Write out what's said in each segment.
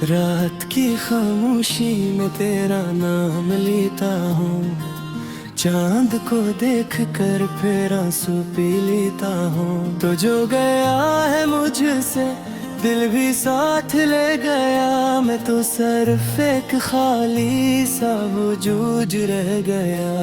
रात की खामोशी में तेरा नाम लेता हूँ, चांद को देख कर फिर आंसू पी लेता हूँ। तो जो गया है मुझसे दिल भी साथ ले गया, मैं तो सिर्फ एक खाली सा वजूद रह गया।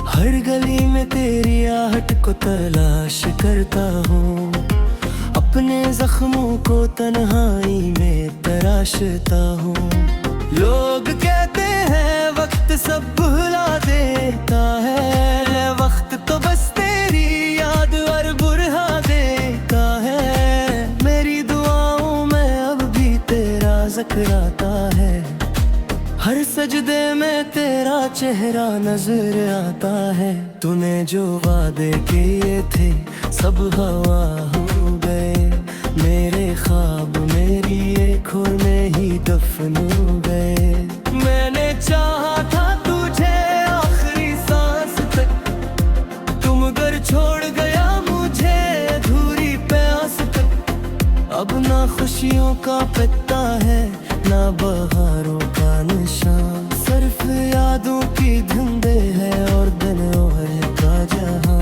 हर गली में तेरी आहट को तलाश करता हूँ, अपने जख्मों को तन्हाई में तराशता हूँ। लोग कहते हैं वक्त सब भुला देता है, वक्त तो बस तेरी याद और बुरहा देता है। मेरी दुआओं में अब भी तेरा जिक्र आता है, हर सजदे में तेरा चेहरा नजर आता है। तूने जो वादे किए थे सब हवा हो गए, मेरे ख्वाब मेरी आँखों में ही दफन हो गए। मैंने चाहा था तुझे आखिरी सांस तक, तुम घर छोड़ गया मुझे अधूरी प्यास तक। अब ना खुशियों का पत्ता है ना बहारों का निशान, सिर्फ यादों की धुंधे है और दिन और का जहां।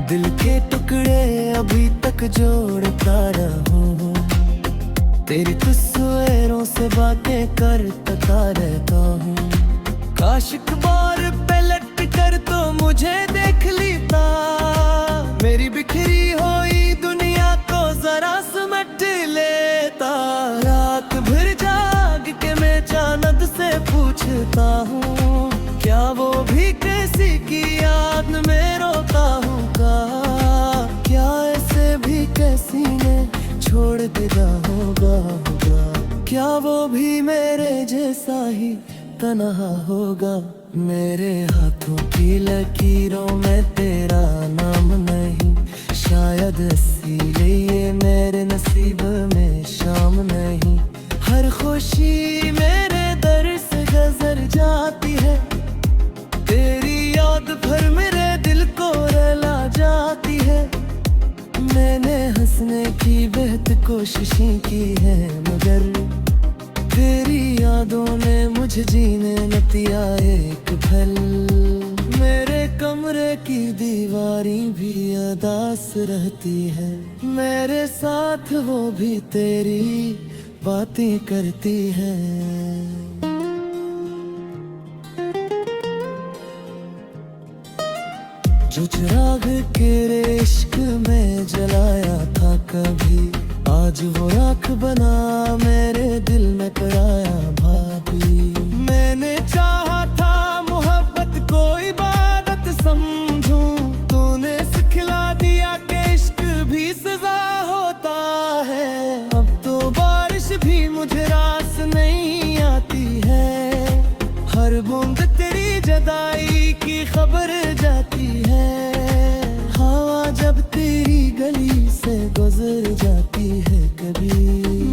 दिल के टुकड़े अभी तक जोड़ता रहूं, तेरी तस्वीरों से बातें करता रहता हूँ। काश एक बार पलट कर तो मुझे देख लेता, मेरी बिखरी हुई दुनिया को जरा समझ लेता। रात भर जाग के मैं चांद से पूछता हूँ, क्या वो भी किसी की याद में रोता हूँ का? क्या ऐसे भी किसी ने छोड़ दिया होगा? क्या वो भी मेरे जैसा ही तन्हा होगा? मेरे हाथों की लकीरों में तेरा नाम नहीं, शायद इसीलिए मेरे नसीब में शाम नहीं। हर खुशी मेरे दर से गुजर जाती है, तेरी याद भर मेरे दिल को रुला जाती है। मैंने हंसने की बेहद कोशिशें की है, मगर तेरी यादों ने मुझे जीने न दिया एक पल। मेरे कमरे की दीवारें भी अदास रहती है, मेरे साथ वो भी तेरी बातें करती है। जो चिराग तेरे इश्क में जलाया था कभी, आज वो राख बना मेरे दिल में कराया भाभी। मैंने चाहा था मोहब्बत को इबादत समझूं, तूने सिखला दिया कि इश्क भी सजा होता है। अब तो बारिश भी मुझे रास नहीं आती है, हर बूंद तेरी जुदाई की खबर जाती है। हवा जब तेरी गली से गुजर जाती है कभी,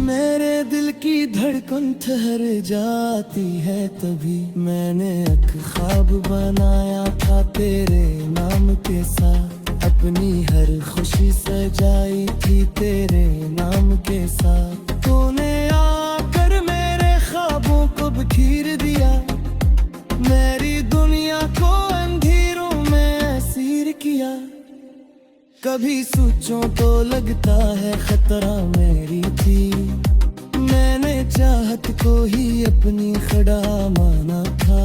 मेरे दिल की धड़कन ठहर जाती है तभी। मैंने एक ख्वाब बनाया था तेरे नाम के साथ, अपनी हर खुशी सजाई थी तेरे नाम के साथ। तूने आकर मेरे ख्वाबों को बिखेर दिया, मेरी दुनिया को अंधेरों में असीर किया। कभी सोचूं तो लगता है खतरा मेरी थी, मैंने चाहत को ही अपनी खड़ा माना था।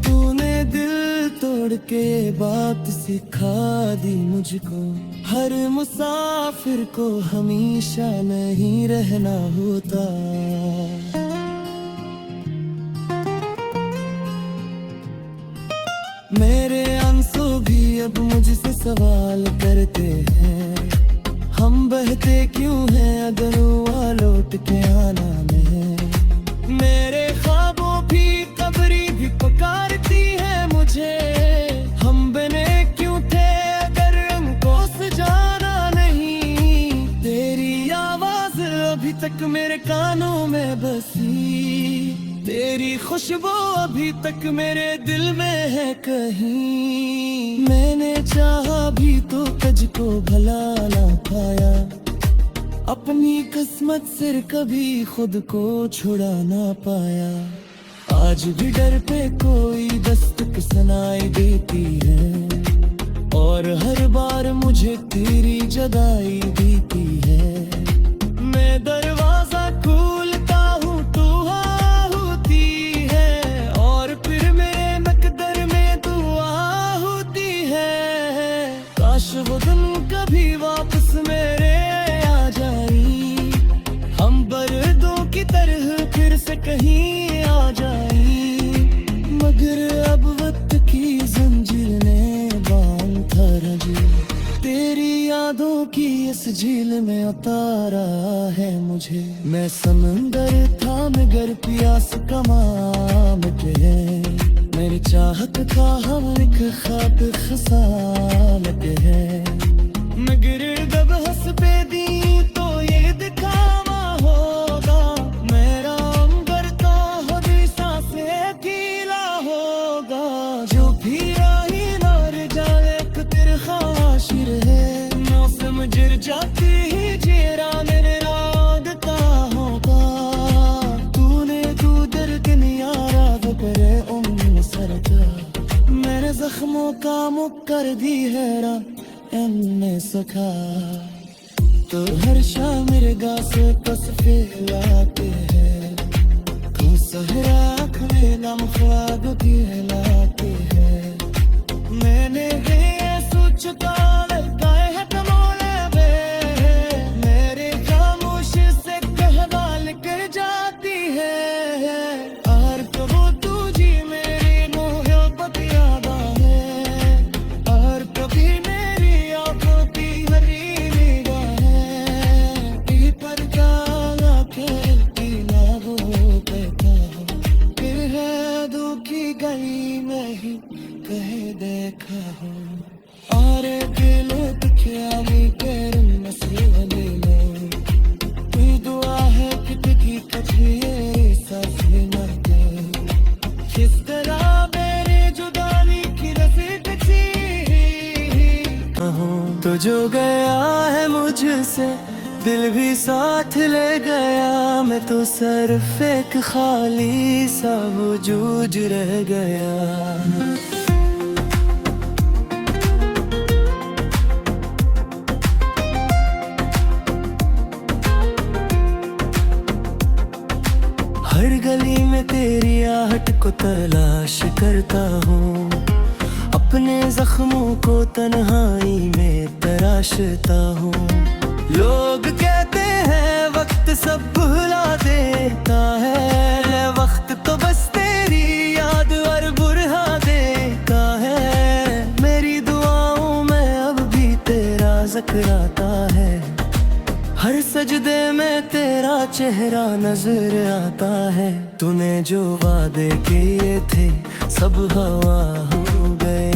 तूने दिल तोड़ के बात सिखा दी मुझको, हर मुसाफिर को हमेशा नहीं रहना होता। मेरे आंसू भी अब मुझसे सवाल करते हैं, हम बहते क्यों हैं अगर हुआ लौट के आना में। मेरे ख्वाबों भी कब्री भी पुकारती है मुझे, हम बने क्यों थे अगर हमको सजाना नहीं। तेरी आवाज अभी तक कानों में बसी, तेरी खुशबू अभी तक मेरे दिल में है कहीं। मैंने चाहा भी तो तुझको भला ना पाया, अपनी किस्मत से कभी खुद को छुड़ा ना पाया। आज भी डर पे कोई दस्तक सुनाई देती है, और हर बार मुझे तेरी जुदाई देती है। मैं दरवाजा खोलता हूँ तू हाँ होती है, और फिर मेरे मकदर में दुआ होती है। काश वो दिन कभी वापस मेरे आ जाई, हम बरदों की तरह फिर से कहीं आ जाई। मगर अब वक्त की जंजीर ने बांध था जी, तेरी यादों की इस झील में उतारा है मुझे। मैं समंदर था मगर प्यास का मिट है, मेरी चाहत का हम एक ख्वाब खसामत है। मगर जब हंस पे दी तो ये दिखावा होगा, मेरा अंबर तो हदी सांसें गीला होगा। जो भी आई मर जाए तेरे खाशिर है, मौसम गिर जाती ही चेहरा मेरे राग का होगा। तूने तू दर्द नियारा वो करे सरदा, मैंने जख्मों का मुख कर दी है एमने सखा। तो हर शाम मेरे गासे कसफे लाते हैं, तू सहरा खमेला मुखाब लाते हैं। मैंने सोचता लगाए है कमोले बे, मेरे खामोशी से कहवा कर जाती है। और कबो तुझी मेरी मोहब्बत याद है, और कभी मेरी आंखों की हरी निगाहें पर काला खेलती ना वो कहता हो। फिर है दुखी गई मैं ही कह देखा हो, और दिलो दुखियाली कर मसीले लो। कोई दुआ है कि तुझी कछिए सासे न दे, किस तरह मेरे जुदाई की रसीद थी। कहूँ तो जो गया है मुझसे दिल भी साथ ले गया, मैं तो सिर्फ एक खाली सा वजूद रह गया। हर गली में तेरी आहट को तलाश करता हूँ, अपने जख्मों को तन्हाई में तराशता हूँ। लोग कहते हैं वक्त सब भुला देता है, वक्त तो बस तेरी याद और बुरहा देता है। मेरी दुआओं में अब भी तेरा जिक्र आता है, हर सजदे में तेरा चेहरा नजर आता है। तूने जो वादे किए थे सब हवा हो गए,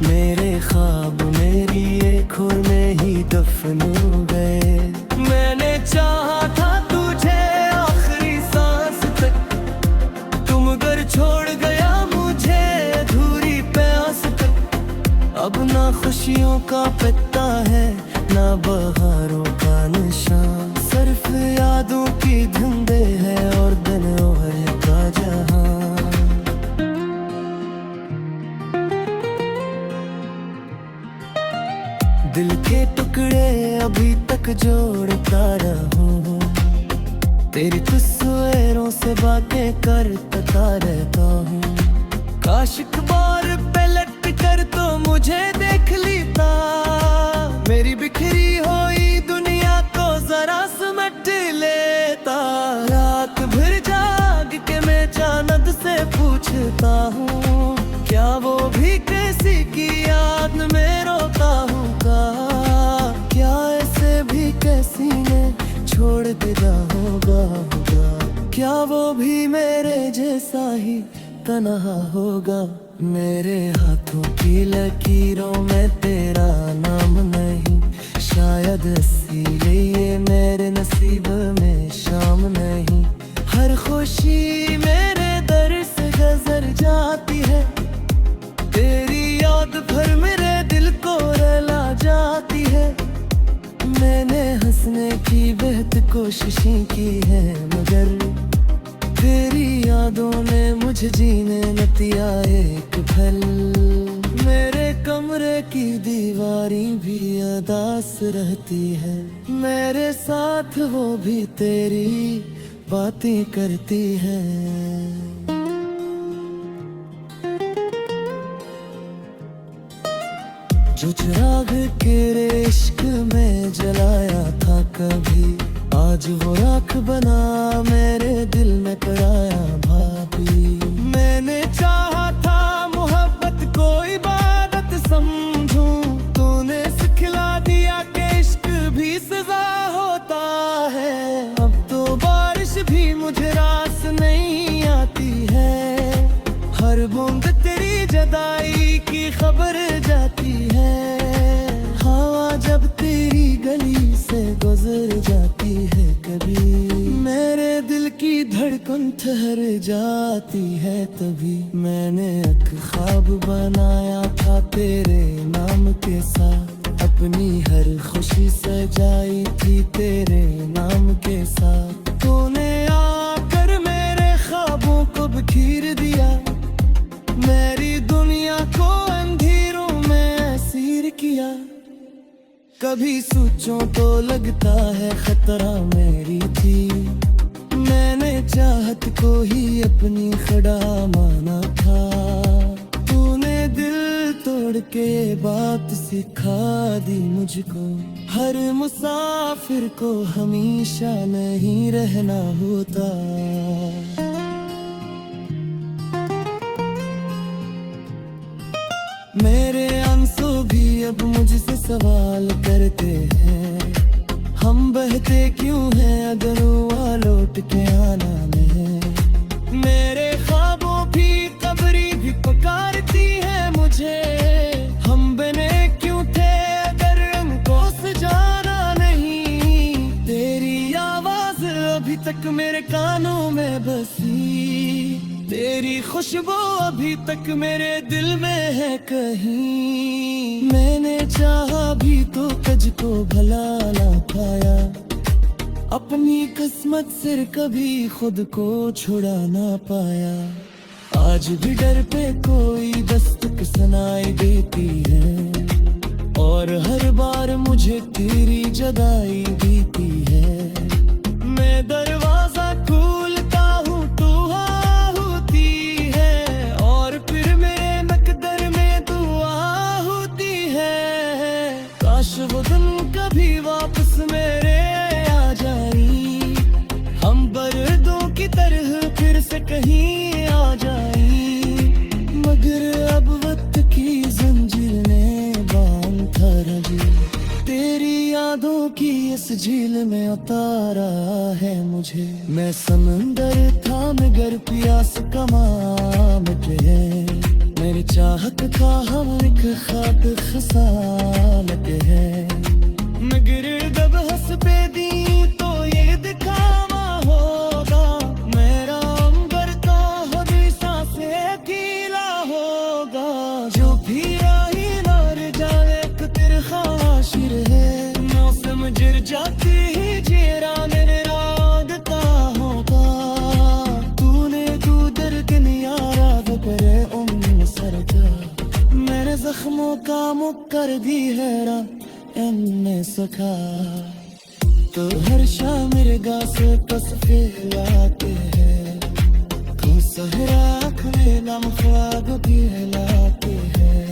मेरे ख्वाब मेरी आँखों में ही दफन हो गए। मैंने चाहा था तुझे आखिरी सांस तक, तुम घर छोड़ गया मुझे अधूरी प्यास तक। अब ना खुशियों का पत्ता है ना बहारों का निशान, सिर्फ यादों की धुंधे है और दिन और का जहां। दिल के टुकड़े अभी तक जोड़ता रहूं, तेरी तस्वीरों से बातें करता रहता हूँ। काश एक बार पलट कर तो मुझे देख लेता, मेरी बिखरी हुई दुनिया को जरा समझ लेता। रात भर जाग के मैं चांद से पूछता हूँ, क्या वो भी किसी की याद में रोता होगा। क्या ऐसे भी किसी ने छोड़ दिया होगा, क्या वो भी मेरे जैसा ही तन्हा होगा। मेरे हाथों की लकीरों में तेरा नाम नहीं, शायद इसीलिए मेरे नसीब में शाम नहीं। खामोशी मेरे दर से गुजर जाती है, तेरी याद भर मेरे दिल को रुला जाती है। मैंने हंसने की बेहद कोशिशें की है, मगर तेरी यादों ने मुझे जीने न दिया एक पल। मेरे कमरे की दीवारें भी उदास रहती है, मेरे साथ वो भी तेरी बातें करती है। जो चिराग तेरे इश्क में जलाया था कभी, आज वो राख बना मेरे दिल में कराया भाभी। मैंने चाहा था मोहब्बत को इबादत समझूं, तूने सिखला दिया कि इश्क भी सजा होता है। अब तो बारिश भी मुझे रास नहीं आती है, हर बूंद तेरी जुदाई की खबर जाती है। हवा जब तेरी गली से गुजर जाती है कभी, मेरे दिल की धड़कन ठहर जाती है तभी। मैंने एक ख्वाब बनाया था तेरे नाम के साथ, अपनी हर खुशी सजाई थी तेरे नाम के साथ। तूने आकर मेरे ख्वाबों को बिखेर दिया, मेरी दुनिया को अंधेरों में असीर किया। कभी सोचूं तो लगता है खतरा मेरी थी, मैंने चाहत को ही अपनी खड़ा माना था। तूने दिल तोड़ के ये बात सिखा दी मुझको, हर मुसाफिर को हमेशा नहीं रहना होता। मेरे आंसू भी अब मुझसे सवाल करते हैं, हम बहते क्यों हैं अगर हुआ लौट के आना में। मेरे ख्वाबों भी कब्री भी पुकारती है मुझे, हम बने क्यों थे अगर हमको सजाना नहीं। तेरी आवाज अभी तक मेरे कानों में बसी, तेरी खुशबू अभी तक मेरे दिल में है कहीं। मैंने चाहा भी तो तुझको भला ना पाया, अपनी किस्मत से कभी खुद को छुड़ा ना पाया। आज भी डर पे कोई दस्तक सुनाई देती है, और हर बार मुझे तेरी जुदाई देती है। मैं दरवाजा खोलता हूँ तू होती है, और फिर मेरे मकदर में दुआ होती है। काश वो दिन कभी वापस मेरे आ जाई, हम बरदों की तरह फिर से कहीं आ जाई। मगर अब वक्त की जंजीर ने बांध था जी, तेरी यादों की इस झील में उतारा है मुझे। मैं समंदर था मगर प्यास कमा मिटे है, मेरी चाहत का हम एक खाक खसालत है। मगर जब हंस पे दी तो ये दिखावा होगा, मेरा अंबर तो हमेशा से गीला होगा। जो भी राही नार जाए तेरे खाशिर है, मौसम गिर जाती ही जेरा मेरे रागता होगा। तूने तू दर्द नियारा करे सरजा, मेरे जख्मों का मुकर भी हैरा एमने सखा। तो हर शाम मेरे गा से तस्वीर लाते हैं, तू सहरा आँख में नम ख्वाब भी लाते हैं।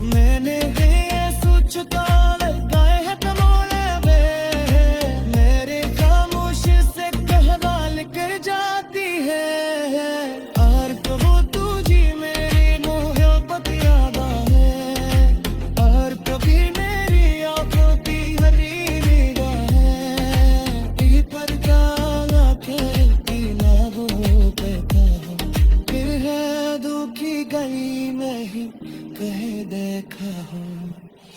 मैंने ये सोच का लगाए है तमोले में, मेरे खामोशी से कहवा कर जाती है। और कहो तुझी मेरी मोहब्बत याद है, और कभी मेरी आंखों की हरी निगाहें पर काला खेलती ना वो कहता, फिर है दुखी गली में ही कह देखा हो।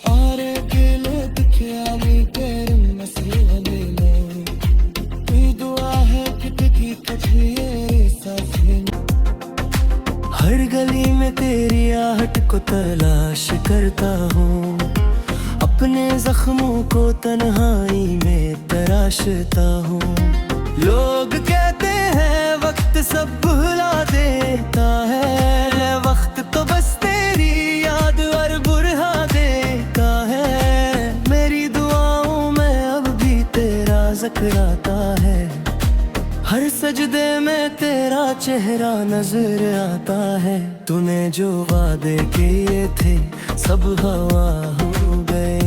और दिल दुखियाली तेरे मसीह ले लो, दुआ है कि तुझे साथी। हर गली में तेरी आहट को तलाश करता हूँ, अपने जख्मों को तन्हाई में तराशता हूँ। लोग कहते हैं वक्त सब भुला देता है, वक्त तो बस तेरी याद और बुरहा देता है। मेरी दुआओं में अब भी तेरा जिक्र आता है, हर सजदे में तेरा चेहरा नजर आता है। तूने जो वादे किए थे सब हवा हो गए,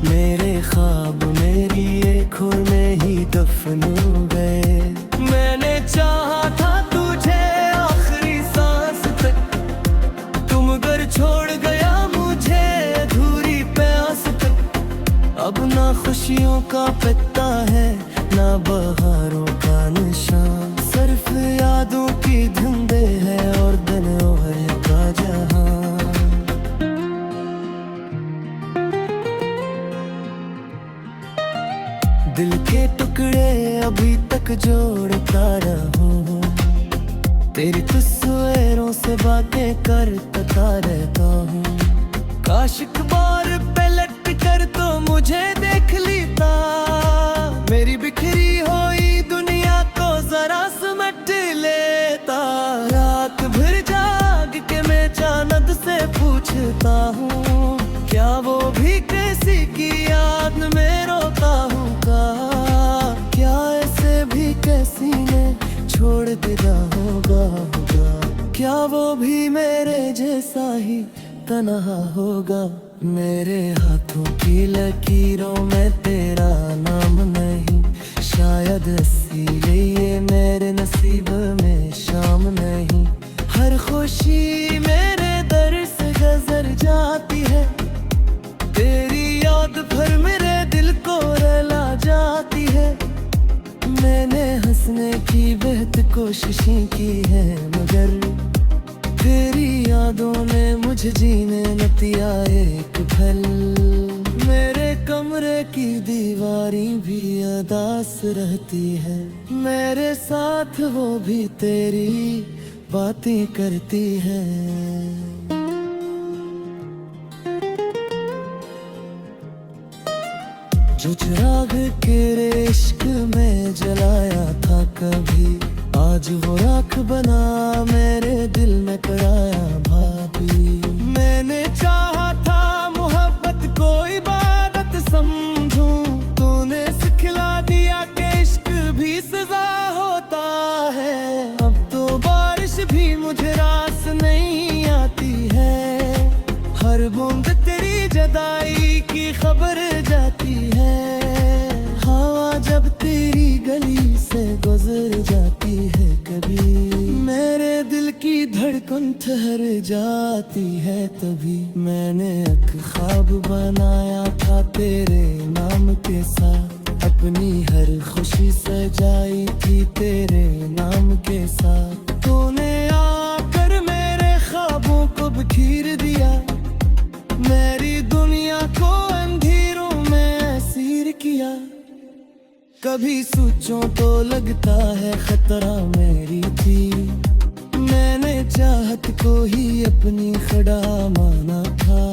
मेरे ख्वाब मेरी आँखों में ही दफन हो गए। मैंने चाहा था तुझे आखिरी सांस तक, तुम घर छोड़ गया मुझे अधूरी प्यास तक। अब ना खुशियों का पत्ता है ना बहारों का निशान, सिर्फ यादों की धुंधे है और दिन और का जहां। दिल के टुकड़े अभी तक जोड़ता रहूं, तेरी तस्वीरों से बातें करता रहता हूँ। काश एक बार पलट कर तो मुझे देख लेता, मेरी बिखरी हुई दुनिया को जरा समेट लेता। रात भर जाग के मैं चांद से पूछता हूँ, क्या वो भी किसी की याद में रोता हूँ का? क्या ऐसे भी किसी ने छोड़ दिया होगा? क्या वो भी मेरे जैसा ही तन्हा होगा? मेरे हाथों की लकीरों में तेरा नाम नहीं, शायद इसीलिए मेरे नसीब में शाम नहीं। हर खुशी मेरे दर से गुजर जाती है, तेरी याद भर मेरे दिल को रुला जाती है। मैंने हंसने की बेहद कोशिशें की है, मगर तेरी यादों ने मुझे जीने न दिया एक पल। मेरे कमरे की दीवारी भी अदास रहती है, मेरे साथ वो भी तेरी बातें करती है। जो चिराग तेरे इश्क में जलाया था कभी, आज वो राख बना मेरे दिल में कराया भाभी। मैंने चाहा था मोहब्बत को इबादत समझूं, तूने सिखला दिया कि इश्क भी सजा होता है। अब तो बारिश भी मुझे रास नहीं आती है, हर बूंद तेरी जुदाई की खबर जाती है। हवा जब तेरी गली से गुजर जाती है कभी, मेरे दिल की धड़कन ठहर जाती है तभी। मैंने एक ख्वाब बनाया था तेरे नाम के साथ, अपनी हर खुशी सजाई थी तेरे नाम के साथ। तूने आकर मेरे ख्वाबों को बिखेर दिया, मेरी दुनिया को अंधेरों में असीर किया। कभी सोचूं तो लगता है खतरा मेरी थी, मैंने चाहत को ही अपनी खड़ा माना था।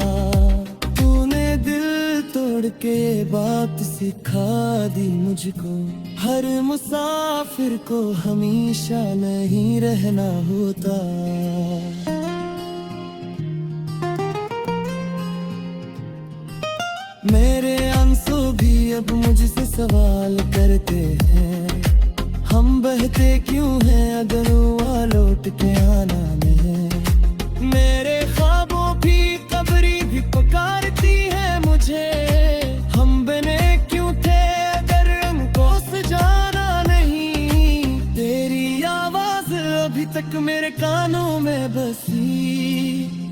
तूने दिल तोड़ के ये बात सिखा दी मुझको, हर मुसाफिर को हमेशा नहीं रहना होता। मेरे आंसू भी अब मुझसे सवाल करते हैं, हम बहते क्यों हैं अगर हुआ लौट के आना नहीं। मेरे ख्वाबों भी कब्री भी पुकारती है मुझे, हम बने क्यों थे अगर हमको सजाना नहीं। तेरी आवाज अभी तक मेरे कानों में बसी,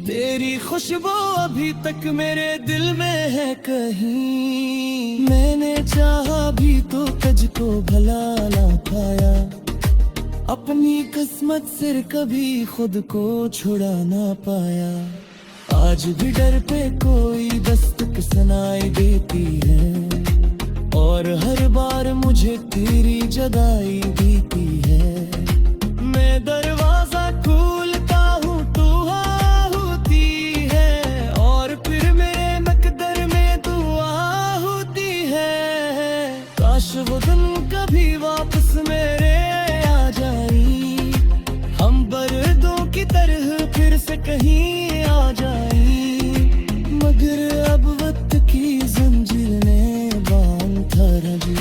तेरी खुशबू अभी तक मेरे दिल में है कहीं। मैंने चाहा भी तो तुझको भला ना पाया, अपनी किस्मत से कभी खुद को छुड़ा ना पाया। आज भी डर पे कोई दस्तक सुनाई देती है, और और हर बार मुझे तेरी जुदाई बीती है। मैं दरवाजा खोलता हूँ तू हाँ होती है, और फिर मेरे मकदर में दुआ होती है। काश वो दिन कभी वापस मेरे आ जाई, हम बरदों की तरह फिर से कहीं आ जाई। मगर अब वक्त की जंजीर ने बांध था जी,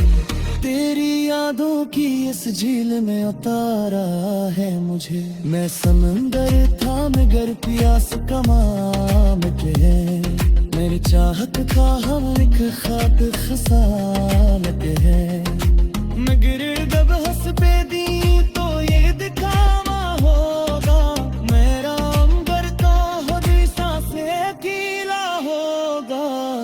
तेरी यादों की इस झील में उतारा है मुझे। मैं समंदर था मगर प्यास कमा मिटे है, मेरी चाहत का हम एक खाक खसालत है। मगर जब हंस पे दी तो ये दिखावा होगा, मेरा अंबर तो होदी सांसें गीला होगा।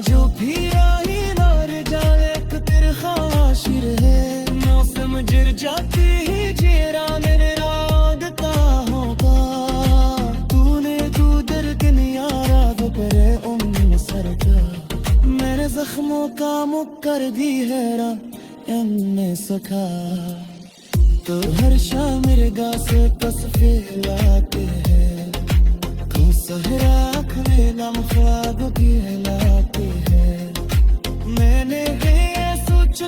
जो भी राही नार जाए तेरे खाशिर है, मौसम गिर जाती ही चेहरा मेरे रागता होगा। तूने तू दर्द नियारा वो करे सर का, मेरे जख्मों का मुख कर दी है एमने सखा। तो हर शाम मेरे गा से तस्वीर लाते हैं, तू सहरा खवेला मुखाब की लाते हैं। मैंने भी ये सोचा